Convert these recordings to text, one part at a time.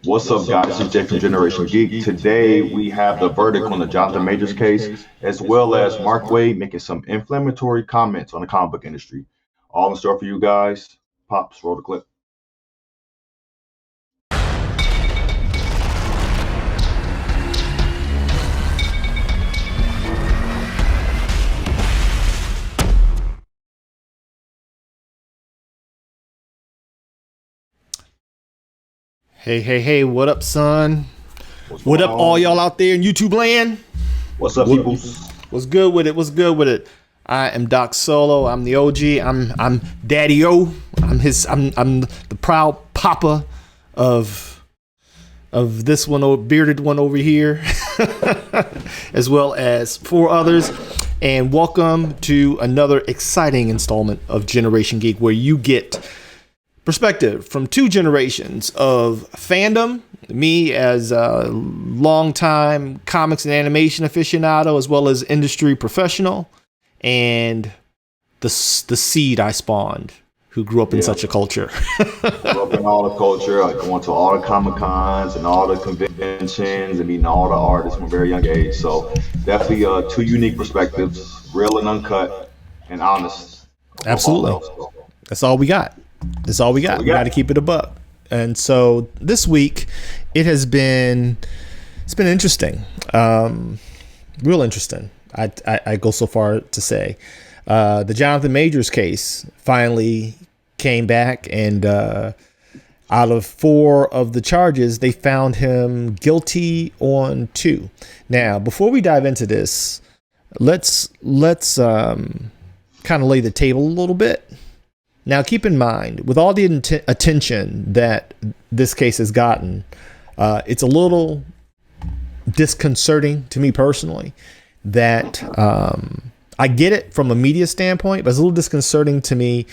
What's up, guys? This is Jay from Generation Geek. Today we have the verdict on the Johnathan Majors case, as well as Mark Wade making some inflammatory comments on the comic book industry. All in store for you guys. Pops, roll the clip. Hey, what up, son? What up, on? all y'all out there in YouTube land? What's up, people? What's good with it? I am Doc Solo. I'm the OG. I'm Daddy O. I'm the proud papa of this one, bearded one over here, as well as four others. And welcome to another exciting installment of Generation Geek, where you get perspective from two generations of fandom. Me as a longtime comics and animation aficionado, as well as industry professional, and the seed I spawned, who grew up in such a culture. Grew up in all the culture, like going to all the Comic Cons and all the conventions and meeting all the artists from a very young age. So definitely two unique perspectives, real and uncut and honest. Absolutely. That's all we got. We got to keep it a buck. And so this week, it's been interesting, real interesting. I go so far to say the Johnathan Majors case finally came back, and out of 4 of the charges, they found him guilty on 2. Now, before we dive into this, let's kind of lay the table a little bit. Now, keep in mind, with all the attention that this case has gotten, it's a little disconcerting to me personally that I get it from a media standpoint, but it's a little disconcerting to me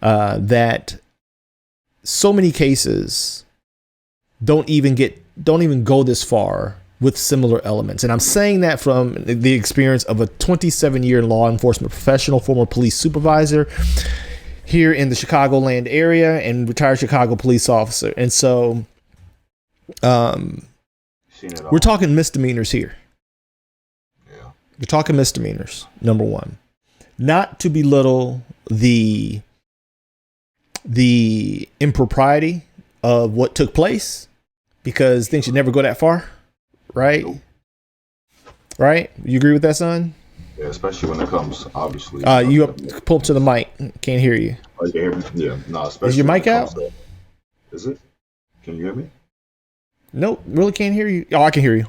that so many cases don't even go this far with similar elements. And I'm saying that from the experience of a 27-year law enforcement professional, former police supervisor here in the Chicagoland area, and retired Chicago police officer. And so we're talking misdemeanors here. Yeah. We're talking misdemeanors, number one. Not to belittle the impropriety of what took place, because things should never go that far, right? Nope. Right? You agree with that, son? Yeah, especially when it comes, obviously. You pull up to the mic. Can't hear you. Oh, you can hear me? Yeah, no, especially. Is your mic out? Is it? Can you hear me? Nope, really can't hear you. Oh, I can hear you.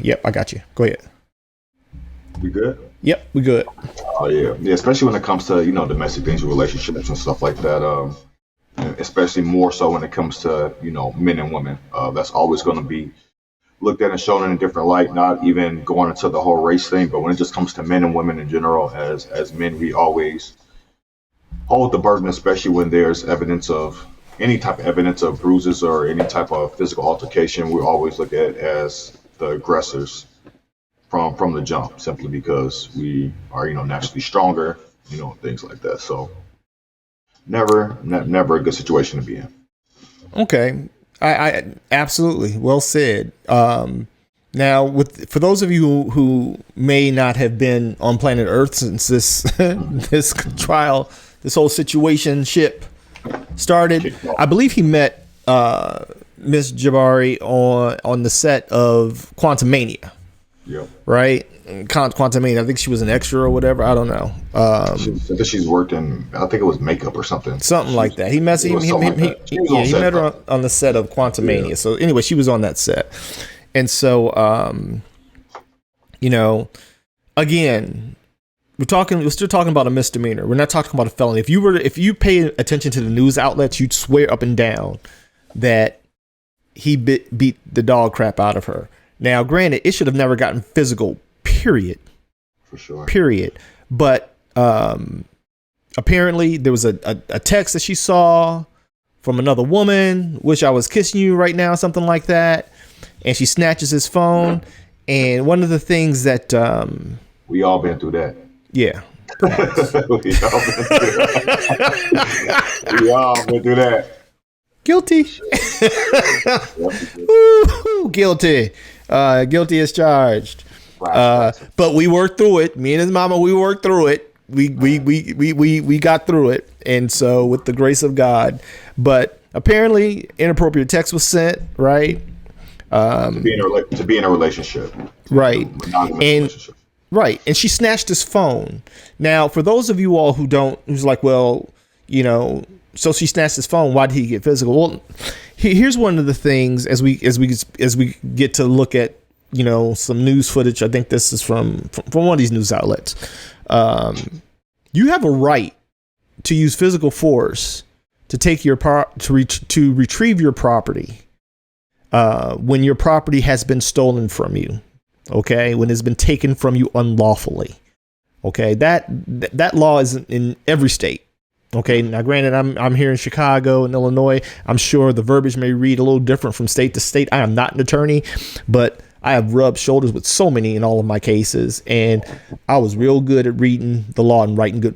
Yep, I got you. Go ahead. We good? Yep, we good. Oh, yeah. Especially when it comes to, domestic things, relationships and stuff like that. Especially more so when it comes to, men and women. That's always going to be looked at and shown in a different light, not even going into the whole race thing, but when it just comes to men and women in general, as men, we always hold the burden, especially when there's any type of evidence of bruises or any type of physical altercation. We always look at it as the aggressors from the jump, simply because we are, naturally stronger, things like that. So never a good situation to be in. Okay. I absolutely well said. Now, for those of you who may not have been on planet Earth since this trial, this whole situationship started, I believe he met Miss Jabari on the set of Quantumania. Yep. Right? Quantumania. I think she was an extra or whatever. I don't know. I think she's worked in, I think it was makeup or something. Something like that. He met her on the set of Quantumania. Yeah. So anyway, she was on that set. And so, again, we're still talking about a misdemeanor. We're not talking about a felony. If you pay attention to the news outlets, you'd swear up and down that he beat the dog crap out of her. Now, granted, it should have never gotten physical, period. For sure. Period. But apparently there was a text that she saw from another woman, "Wish I was kissing you right now," something like that. And she snatches his phone. And one of the things that we all been through that. Yeah. We all been through that. Guilty. Ooh, guilty. Guilty as charged. But we worked through it. Me and his mama, we worked through it. We got through it. And so with the grace of God. But apparently inappropriate text was sent, right? To be in a relationship. Right. Relationship. Right. And she snatched his phone. Now, for those of you all who's like, well, you know, so she snatched his phone. Why did he get physical? Well, here's one of the things as we get to look at, you know, some news footage. I think this is from one of these news outlets. You have a right to use physical force to take your to retrieve your property when your property has been stolen from you. OK, when it's been taken from you unlawfully. OK, that law is in every state. OK, now, granted, I'm here in Chicago and Illinois. I'm sure the verbiage may read a little different from state to state. I am not an attorney, but I have rubbed shoulders with so many in all of my cases. And I was real good at reading the law and writing good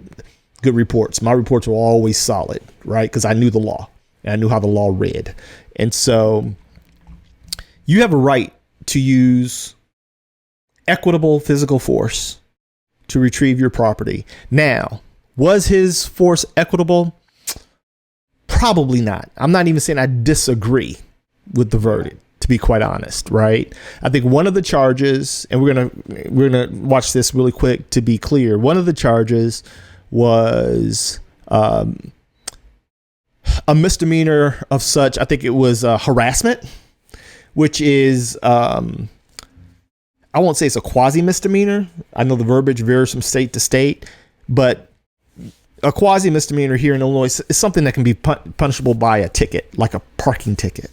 reports. My reports were always solid, right? Because I knew the law and I knew how the law read. And so you have a right to use equitable physical force to retrieve your property. Now, was his force equitable? Probably not. I'm not even saying I disagree with the verdict, to be quite honest, right? I think one of the charges, and we're gonna watch this really quick to be clear. One of the charges was a misdemeanor of such. I think it was harassment, which is I won't say it's a quasi misdemeanor. I know the verbiage varies from state to state, but a quasi misdemeanor here in Illinois is something that can be punishable by a ticket, like a parking ticket.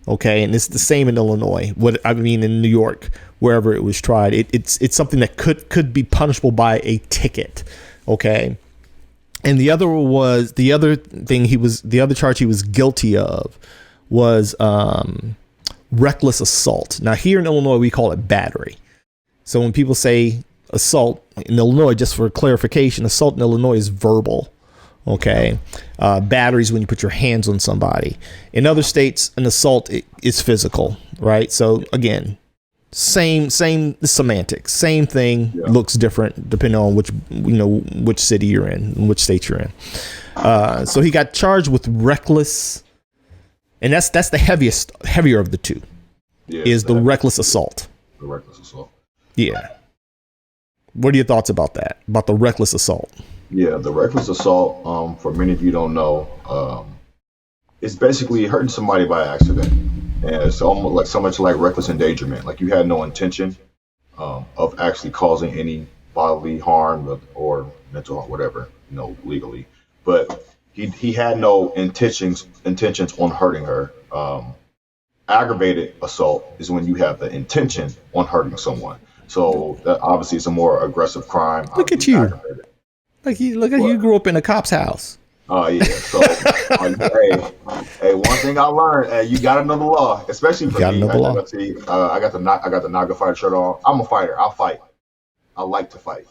Okay, and it's the same in Illinois. In New York, wherever it was tried, it's something that could be punishable by a ticket. Okay, and the other charge he was guilty of was reckless assault. Now, here in Illinois, we call it battery. So when people say assault in Illinois, just for clarification, assault in Illinois is verbal. Okay. Batteries when you put your hands on somebody. In other states, an assault is physical, right? So again, same semantics, same thing, looks different depending on which city you're in, which state you're in. So he got charged with reckless, and that's the heavier of the two, is the reckless assault. The reckless assault. Yeah. What are your thoughts about that? About the reckless assault? Yeah, the reckless assault, for many of you don't know, it's basically hurting somebody by accident. And it's almost like so much like reckless endangerment. Like you had no intention of actually causing any bodily harm or mental harm, whatever, legally. But he had no intentions on hurting her. Aggravated assault is when you have the intention on hurting someone. So that obviously is a more aggressive crime. Look at you. You grew up in a cop's house. Oh yeah. So hey, one thing I learned, you gotta know the law, especially for me. I got the Naga fighter shirt on. I'm a fighter. I'll fight. I like to fight.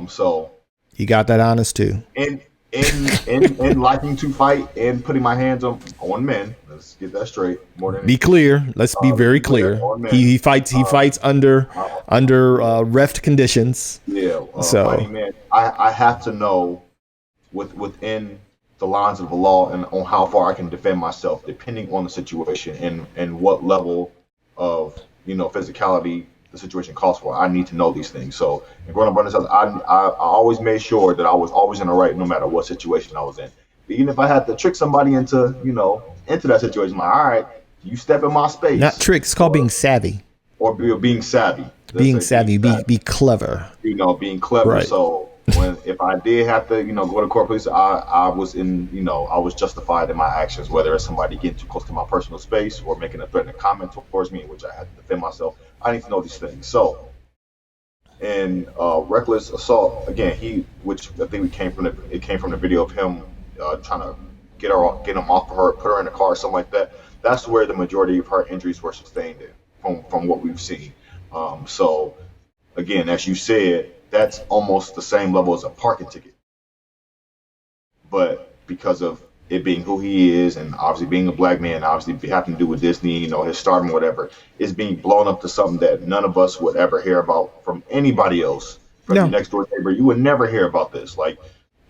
So you got that honest too. In liking to fight and putting my hands on men. Let's get that straight. Be clear. Let's be very clear. He fights under ref conditions. Yeah. Fighting men. I have to know within the lines of the law and on how far I can defend myself, depending on the situation and what level of physicality the situation calls for. I need to know these things. So, and growing up on this, I always made sure that I was always in the right, no matter what situation I was in. Even if I had to trick somebody into that situation, I'm like, all right, you step in my space. Not tricks. It's called being savvy. Or being savvy. Being savvy. Be clever. Being clever. Right. So if I did have to, go to court, police, I was I was justified in my actions, whether it's somebody getting too close to my personal space or making a threatening comment towards me, in which I had to defend myself. I need to know these things. So, and reckless assault again, which I think came from the video of him trying to get him off of her, put her in the car, or something like that. That's where the majority of her injuries were sustained from what we've seen. So, again, as you said, that's almost the same level as a parking ticket. But because of it being who he is, and obviously being a black man, obviously having to do with Disney, his stardom, whatever, is being blown up to something that none of us would ever hear about from anybody else. From your next door neighbor, you would never hear about this. Like,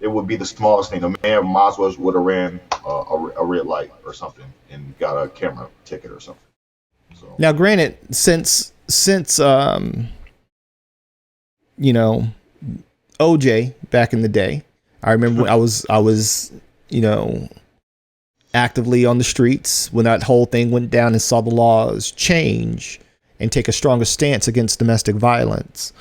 it would be the smallest thing. The man might as well would have ran a red light or something and got a camera ticket or something. So now, granted, since OJ back in the day, I remember I was actively on the streets when that whole thing went down and saw the laws change and take a stronger stance against domestic violence.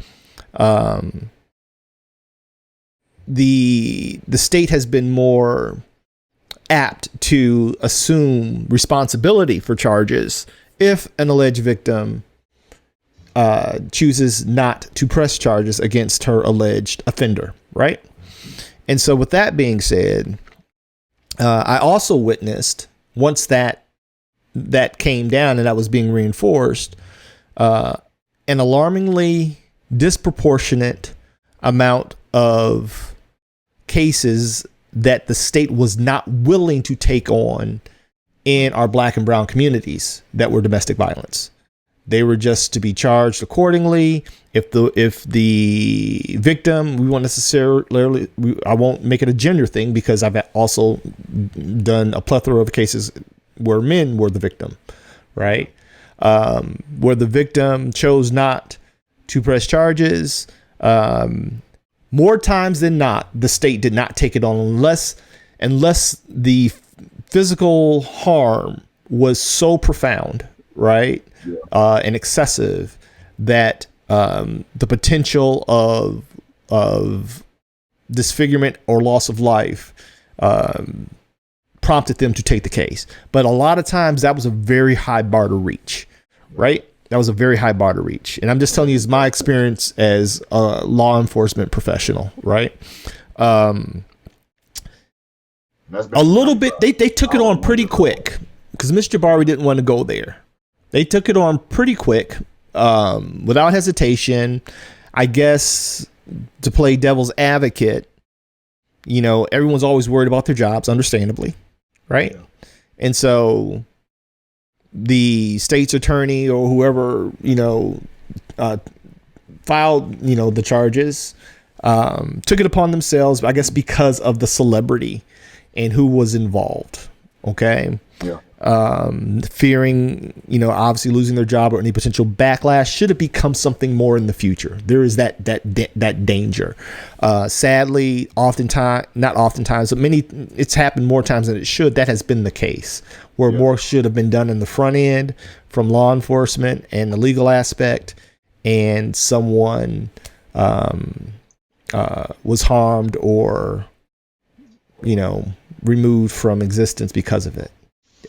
The state has been more apt to assume responsibility for charges if an alleged victim chooses not to press charges against her alleged offender, right? And so with that being said, I also witnessed, once that came down and that was being reinforced, an alarmingly disproportionate amount of cases that the state was not willing to take on in our black and brown communities that were domestic violence. They were just to be charged accordingly. If the victim, we won't necessarily, I won't make it a gender thing, because I've also done a plethora of cases where men were the victim, right? Where the victim chose not to press charges. More times than not, the state did not take it on unless the physical harm was so profound, right? And excessive that the potential of disfigurement or loss of life prompted them to take the case. But a lot of times that was a very high bar to reach, right? That was a very high bar to reach. And I'm just telling you, it's my experience as a law enforcement professional, right? A little bit, they took it on pretty quick, because Mr. Jabari didn't want to go there. They took it on pretty quick, without hesitation. I guess, to play devil's advocate, everyone's always worried about their jobs, understandably, right? Yeah. And so the state's attorney or whoever, filed, the charges, took it upon themselves, I guess, because of the celebrity and who was involved. Okay. Yeah. Fearing, obviously losing their job or any potential backlash should it become something more in the future. There is that danger. Sadly, not oftentimes, but it's happened more times than it should. That has been the case, where more should have been done in the front end from law enforcement and the legal aspect, and someone was harmed or, removed from existence because of it,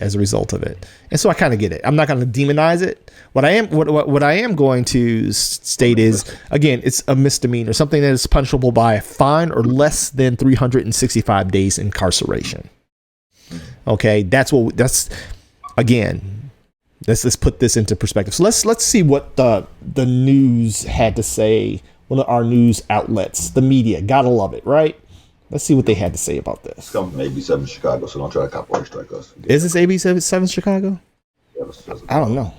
as a result of it. And so I kind of get it. I'm not going to demonize it. What I am going to state is, again, it's a misdemeanor, something that is punishable by a fine or less than 365 days incarceration. Okay, let's put this into perspective. So let's see what the news had to say. One of our news outlets, the media, gotta love it, right? Let's see what they had to say about this. It's coming from AB7 Chicago, so don't try to copyright strike us. Is this AB7 Chicago? Yeah, I don't know.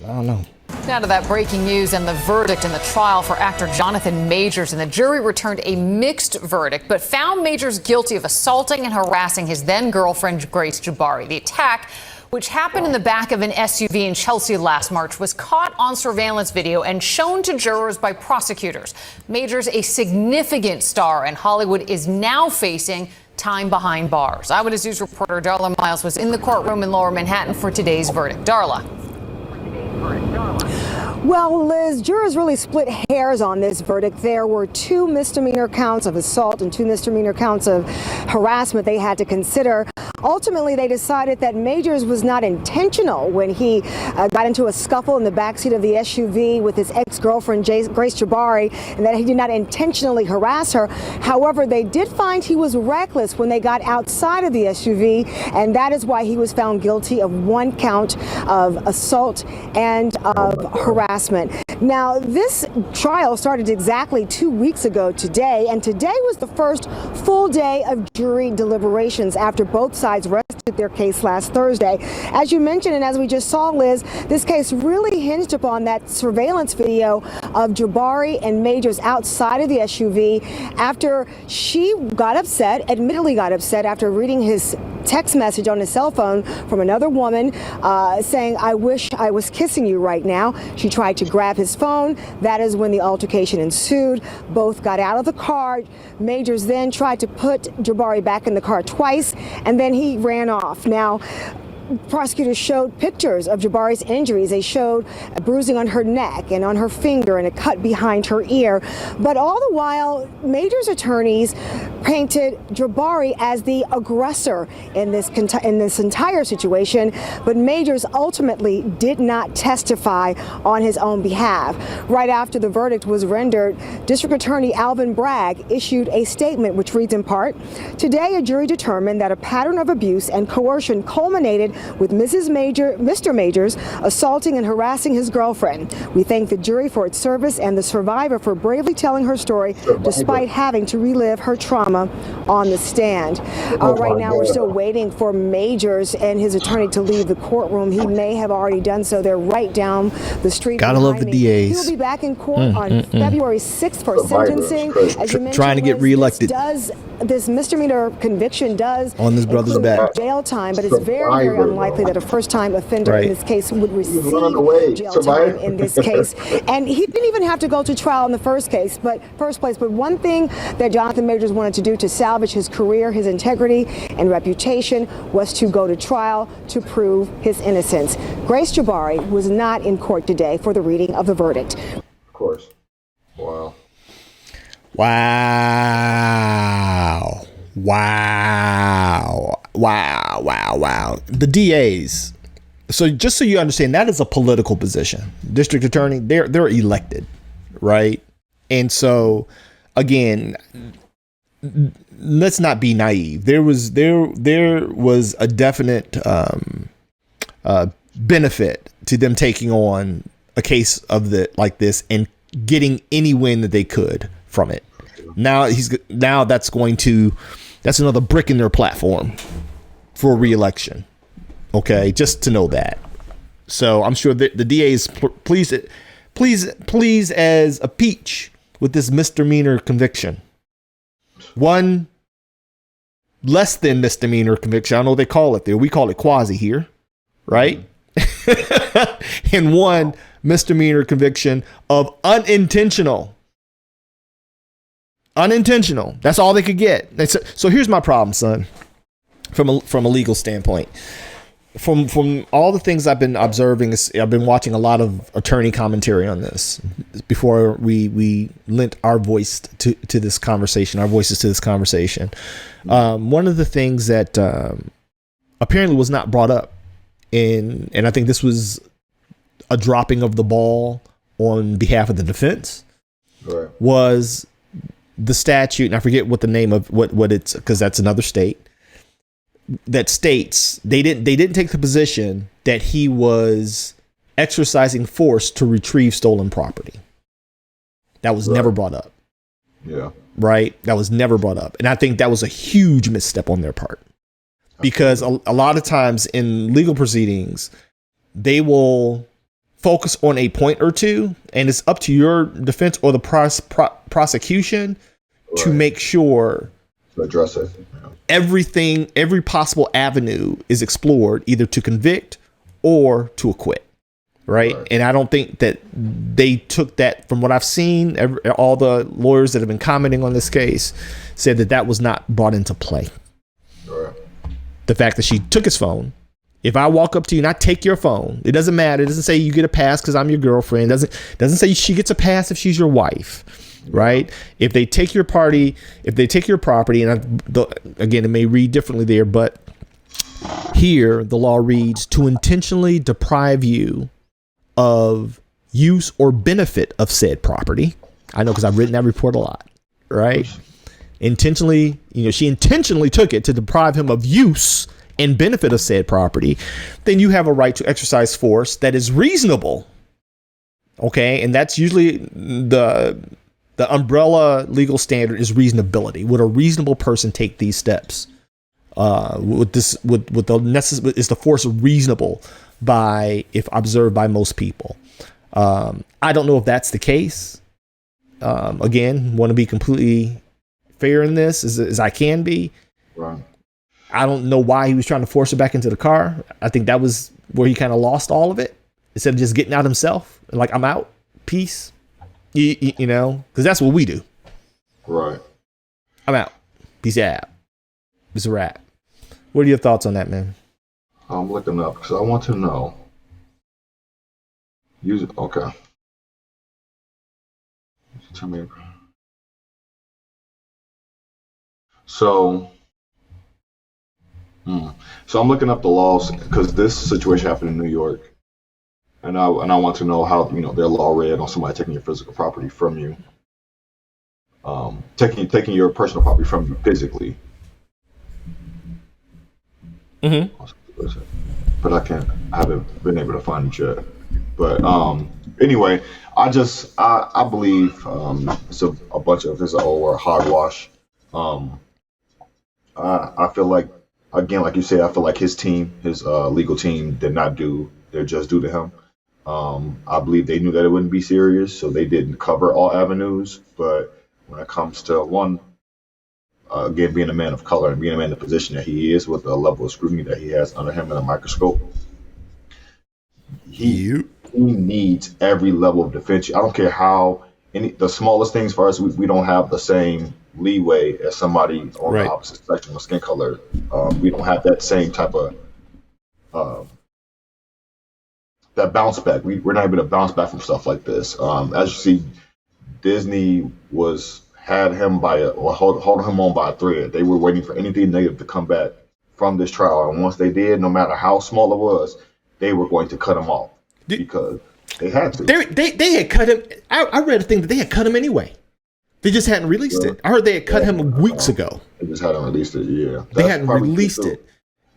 Now to that breaking news and the verdict in the trial for actor Johnathan Majors, and the jury returned a mixed verdict, but found Majors guilty of assaulting and harassing his then girlfriend Grace Jabari. The attack, which happened in the back of an SUV in Chelsea last March, was caught on surveillance video and shown to jurors by prosecutors. Majors, a significant star in Hollywood, is now facing time behind bars. Eyewitness News reporter Darla Miles was in the courtroom in Lower Manhattan for today's verdict. Darla. Well, Liz, jurors really split hairs on this verdict. There were 2 misdemeanor counts of assault and 2 misdemeanor counts of harassment they had to consider. Ultimately, they decided that Majors was not intentional when he got into a scuffle in the backseat of the SUV with his ex-girlfriend, Grace Jabari, and that he did not intentionally harass her. However, they did find he was reckless when they got outside of the SUV, and that is why he was found guilty of 1 count of assault and of harassment. Now, this trial started exactly 2 weeks ago today, and today was the first full day of jury deliberations after both sides rested their case last Thursday. As you mentioned, and as we just saw, Liz, this case really hinged upon that surveillance video of Jabari and Majors outside of the SUV after she admittedly got upset after reading his text message on his cell phone from another woman saying, "I wish I was kissing you right now." She tried to grab his phone. That is when the altercation ensued. Both got out of the car. Majors then tried to put Jabari back in the car twice, and then he ran off. Now, prosecutors showed pictures of Jabari's injuries. They showed a bruising on her neck and on her finger and a cut behind her ear. But all the while, Major's attorneys painted Jabari as the aggressor in this entire situation. But Majors ultimately did not testify on his own behalf. Right after the verdict was rendered, District Attorney Alvin Bragg issued a statement which reads in part, "Today, a jury determined that a pattern of abuse and coercion culminated with Mr. Majors assaulting and harassing his girlfriend. We thank the jury for its service and the survivor for bravely telling her story despite having to relive her trauma on the stand." Right now, we're still waiting for Majors and his attorney to leave the courtroom. He may have already done so. They're right down the street. Gotta love the DAs. He will be back in court on February 6th for sentencing. As you mentioned, trying to get reelected. This misdemeanor conviction does on this brother's back jail time, but it's very, very unlikely that a first-time offender in this case would receive jail time in this case. And he didn't even have to go to trial in the first place. But one thing that Johnathan Majors wanted to do to salvage his career, his integrity, and reputation was to go to trial to prove his innocence. Grace Jabari was not in court today for the reading of the verdict. Of course. Wow. Wow. The DAs. So just so you understand, that is a political position. District attorney, they're elected, right? And so, again, let's not be naive. There was a definite benefit to them taking on a case of like this and getting any win that they could from it. Now that's another brick in their platform for re-election. Okay, just to know that. So I'm sure the DA is pleased as a peach with this misdemeanor conviction. One less than misdemeanor conviction. I know they call it there. We call it quasi here, right? And one misdemeanor conviction of unintentional. That's all they could get. So here's my problem, son. From a legal standpoint, from all the things I've been observing, I've been watching a lot of attorney commentary on this before we lent our voice to this conversation, our voices to this conversation. One of the things that apparently was not brought up and I think this was a dropping of the ball on behalf of the defense, right, was the statute, and I forget what the name of what it's, because that's another state, that states they didn't take the position that he was exercising force to retrieve stolen property. That was never brought up. Yeah. Right? That was never brought up. And I think that was a huge misstep on their part. Because a lot of times in legal proceedings, they will focus on a point or two, and it's up to your defense or the prosecution to make sure to address it. Everything, every possible avenue is explored, either to convict or to acquit. Right. And I don't think that they took that, from what I've seen. All the lawyers that have been commenting on this case said that was not brought into play. Right. The fact that she took his phone. If I walk up to you and I take your phone, it doesn't matter. It doesn't say you get a pass because I'm your girlfriend. It doesn't say she gets a pass if she's your wife. Right. If they take your property, and again, it may read differently there, but here the law reads to intentionally deprive you of use or benefit of said property. I know, because I've written that report a lot. Right. Intentionally, she intentionally took it to deprive him of use and benefit of said property. Then you have a right to exercise force that is reasonable Okay, and that's usually the umbrella legal standard is reasonability. Would a reasonable person take these steps? Is the force reasonable if observed by most people? I don't know if that's the case. Again, want to be completely fair in this as I can be. Right. I don't know why he was trying to force her back into the car. I think that was where he kind of lost all of it. Instead of just getting out himself, like, I'm out, peace, you know, because that's what we do. Right. I'm out, peace out. It's a wrap. What are your thoughts on that, man? I'm looking up because I want to know. Okay. Tell me. So I'm looking up the laws because this situation happened in New York. And I want to know how, you know, their law read on somebody taking your physical property from you, taking your personal property from you physically. Mm-hmm. But I haven't been able to find it yet. But anyway, I believe it's a bunch of or hogwash. I feel like, again, like you said, I feel like his legal team did not do their just due to him. I believe they knew that it wouldn't be serious, so they didn't cover all avenues. But when it comes to again, being a man of color and being a man in the position that he is with the level of scrutiny that he has under him in a microscope, he needs every level of defense. I don't care how the smallest things for us, we don't have the same leeway as somebody on the opposite spectrum of skin color. We don't have that same type of that bounce back. We're not able to bounce back from stuff like this. As you see, Disney had him holding him on by a thread. They were waiting for anything negative to come back from this trial, and once they did, no matter how small it was, they were going to cut him off because they had to. They had cut him. I read a thing that they had cut him anyway. They just hadn't released it. I heard they had cut him weeks ago. They just hadn't released it. Yeah, they hadn't released it,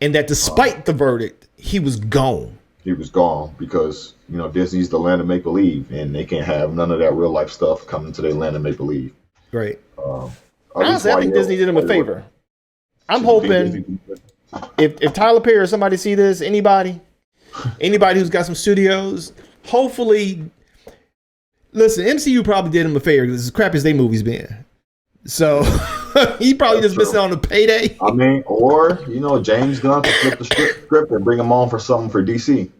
and that despite the verdict, he was gone. He was gone because, you know, Disney's the land of make believe, and they can't have none of that real life stuff coming to their land of make believe. Right. Honestly, I think Disney did him a favor. I'm hoping if Tyler Perry or somebody see this, anybody who's got some studios, hopefully, listen, MCU probably did him a favor because as crappy as their movies been. So he probably just missing on the payday. I mean, or, you know, James Gunn could flip the script and bring him on for something for DC.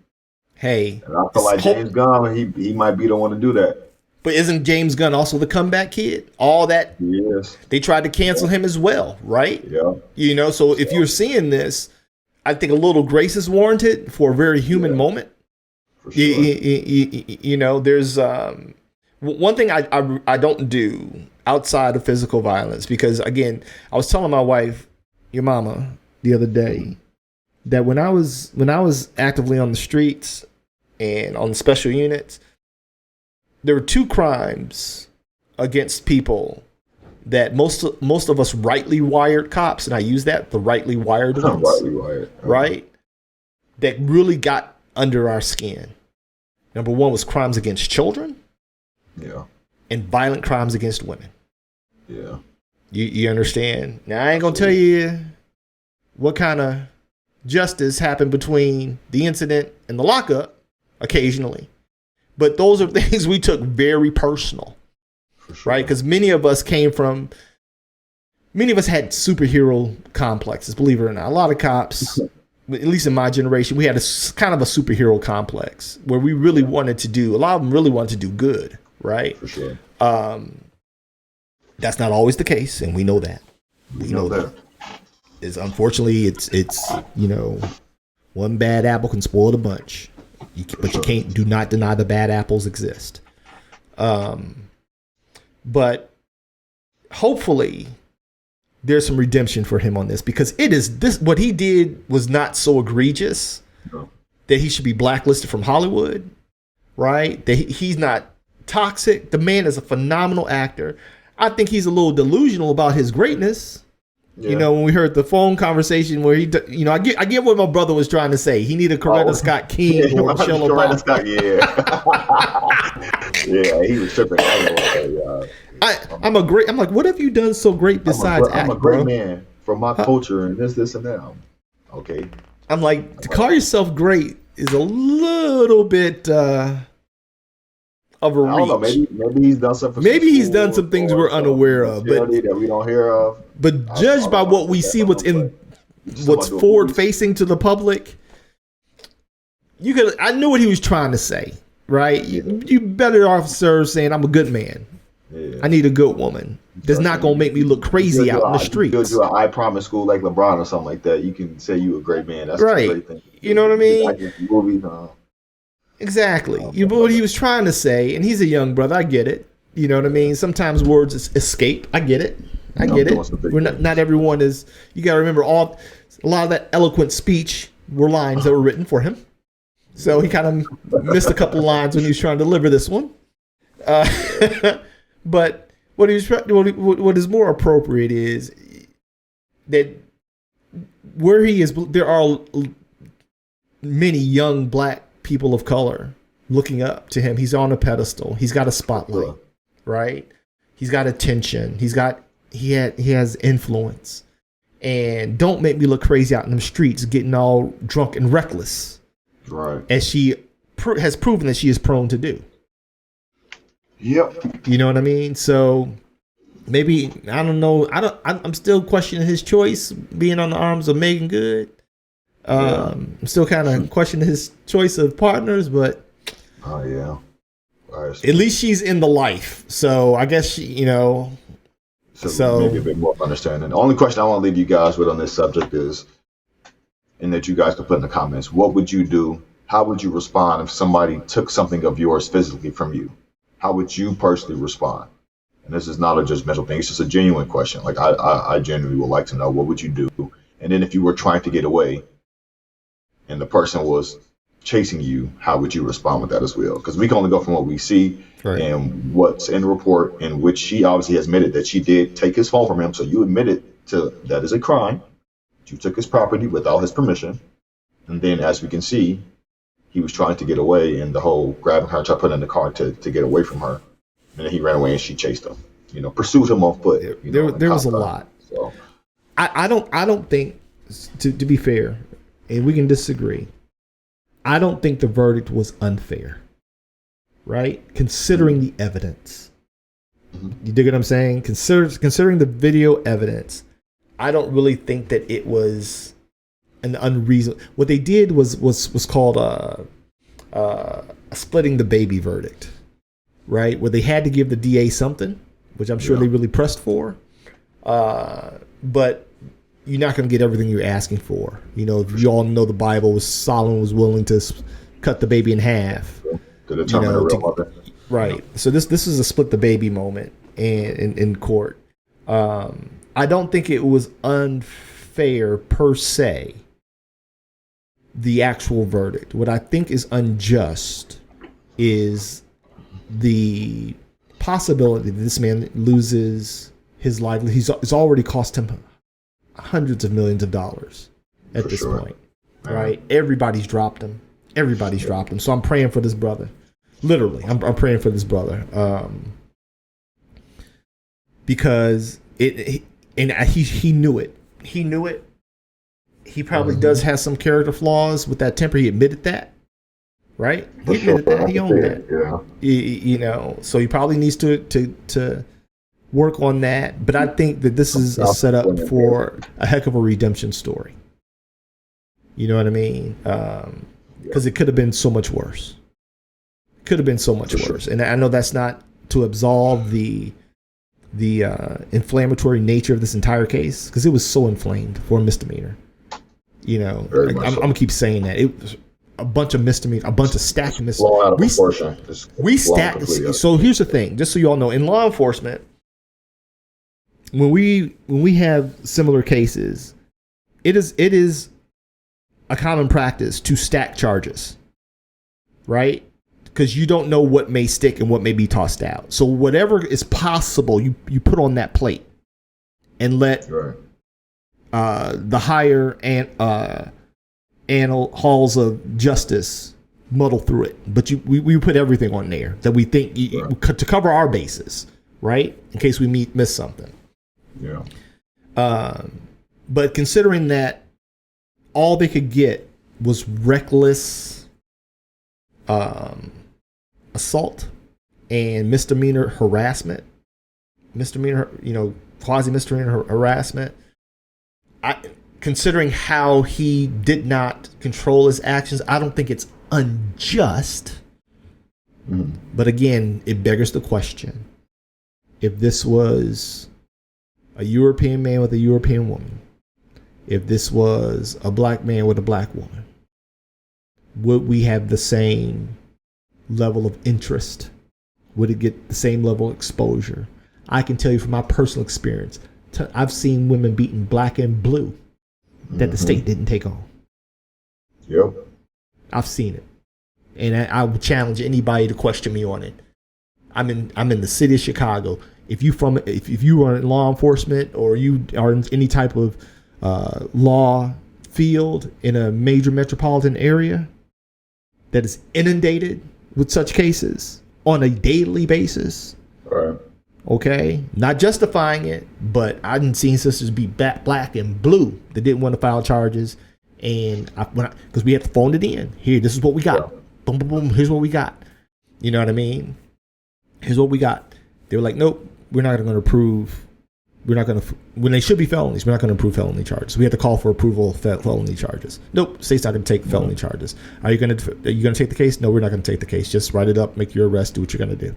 Hey. And I feel like James Gunn, he might be the one to do that. But isn't James Gunn also the comeback kid? All that. Yes. They tried to cancel him as well, right? Yeah. You know, so if you're seeing this, I think a little grace is warranted for a very human moment. For sure. You know, there's one thing I don't do outside of physical violence, because again, I was telling my wife, your mama, the other day, that when I was actively on the streets and on the special units, there were two crimes against people that most of us rightly wired cops, and I use that, the rightly wired ones, rightly wired, right, that really got under our skin. Number one was crimes against children, yeah, and violent crimes against women. Yeah, you understand? Now I ain't gonna tell you what kind of justice happened between the incident and the lockup occasionally, but those are things we took very personal, sure. Right? Because many of us had superhero complexes, believe it or not. A lot of cops, at least in my generation, we had a kind of a superhero complex where we really wanted to do, a lot of them really wanted to do good, right? For sure. That's not always the case, and we know that. We know that. It's unfortunately, it's you know, one bad apple can spoil the bunch. But you do not deny the bad apples exist. But hopefully there's some redemption for him on this, because what he did was not so egregious that he should be blacklisted from Hollywood, right? That he's not toxic. The man is a phenomenal actor. I think he's a little delusional about his greatness, You know, when we heard the phone conversation where he, you know, I get what my brother was trying to say. He needed Coretta Scott King or Michelle Obama. Scott, yeah, he was tripping. I'm like, what have you done so great besides act, I'm a great bro? man from my culture and this and that. Okay. I'm like, to call yourself great is a little bit of a reach. I don't know. Maybe he's done something. Maybe he's done some things we're unaware of, but that we don't hear of. But judged by what we see, what's forward facing to the public, I knew what he was trying to say, right? You better off, sir, saying I'm a good man. Yeah. I need a good woman. That's not gonna make me look crazy out in the streets. You go to an I Promise school like LeBron or something like that. You can say you a great man. That's right. A great thing. You know what I mean? Like movies, exactly. You know what he was trying to say, and he's a young brother. I get it. You know what I mean? Sometimes words escape. I get it. I get it. We're not everyone is. You got to remember a lot of that eloquent speech were lines that were written for him. So he kind of missed a couple lines when he was trying to deliver this one. But what is more appropriate is that where he is, there are many young black people of color looking up to him. He's on a pedestal. He's got a spotlight, right? He's got attention. He has influence. And don't make me look crazy out in the streets getting all drunk and reckless. Right. As she has proven that she is prone to do. Yep. You know what I mean? So maybe, I don't know. I'm still questioning his choice being on the arms of Megan Good. I'm still kind of questioning his choice of partners, but oh yeah. Right. At least she's in the life. So I guess she, so maybe a bit more understanding. The only question I want to leave you guys with on this subject is, and that you guys can put in the comments, what would you do? How would you respond if somebody took something of yours physically from you? How would you personally respond? And this is not a judgmental thing. It's just a genuine question. Like I genuinely would like to know, what would you do? And then if you were trying to get away and the person was chasing you, how would you respond with that as well? Because we can only go from what we see and what's in the report, in which she obviously has admitted that she did take his phone from him. So you admitted to that is a crime. You took his property without his permission. And then, as we can see, he was trying to get away, and the whole grabbing her, trying to put her in the car to get away from her. And then he ran away and she chased him, pursued him on foot. There was a lot. So I don't think, to be fair, and we can disagree, I don't think the verdict was unfair, right? Considering the evidence. Mm-hmm. You dig what I'm saying? Considering the video evidence, I don't really think that it was an unreasonable. What they did was called a splitting the baby verdict, right? Where they had to give the DA something, which I'm sure they really pressed for, but you're not going to get everything you're asking for. If you all know the Bible, Solomon was willing to cut the baby in half. To determine the real mother. Right. So this is a split the baby moment in court. I don't think it was unfair per se, the actual verdict. What I think is unjust is the possibility that this man loses his livelihood. It's already cost him hundreds of millions of dollars at this point, right? Everybody's dropped him. So I'm praying for this brother. Literally, I'm praying for this brother, because he knew it. He knew it. He probably does have some character flaws with that temper. He admitted that, right? He admitted that. He owned that. Yeah. So he probably needs to work on that. But I think that this is a setup for a heck of a redemption story. You know what I mean? Because it could have been so much worse. And I know that's not to absolve the inflammatory nature of this entire case, because it was so inflamed for a misdemeanor. I'm gonna keep saying that it was a bunch of misdemeanor, a bunch of stacked misdemeanors. We stacked. So here's the thing, just so you all know, in law enforcement, when we have similar cases, it is a common practice to stack charges, right? Because you don't know what may stick and what may be tossed out. So whatever is possible, you put on that plate and let the higher and halls of justice muddle through it. But we put everything on there that we think to cover our bases, right? In case we miss something. Yeah. But considering that all they could get was reckless assault and misdemeanor harassment, quasi misdemeanor harassment. Considering how he did not control his actions, I don't think it's unjust. But again, it beggars the question: if this was a European man with a European woman, if this was a black man with a black woman, would we have the same level of interest? Would it get the same level of exposure? I can tell you from my personal experience, I've seen women beaten black and blue that the state didn't take on. Yep. I've seen it. And I would challenge anybody to question me on it. I'm in the city of Chicago. If you are in law enforcement or you are in any type of law field in a major metropolitan area that is inundated with such cases on a daily basis. Right. Okay, not justifying it, but I've seen sisters be black and blue that didn't want to file charges, and because we had to phone it in. Here, this is what we got. Yeah. Boom, boom, boom. Here's what we got. You know what I mean? Here's what we got. They were like, nope, we're not going to approve. We're not going to, when they should be felonies, we're not going to approve felony charges. We have to call for approval of felony charges. Nope, state's not going to take felony charges. Are you going to take the case? No, we're not going to take the case. Just write it up, make your arrest, do what you're going to do.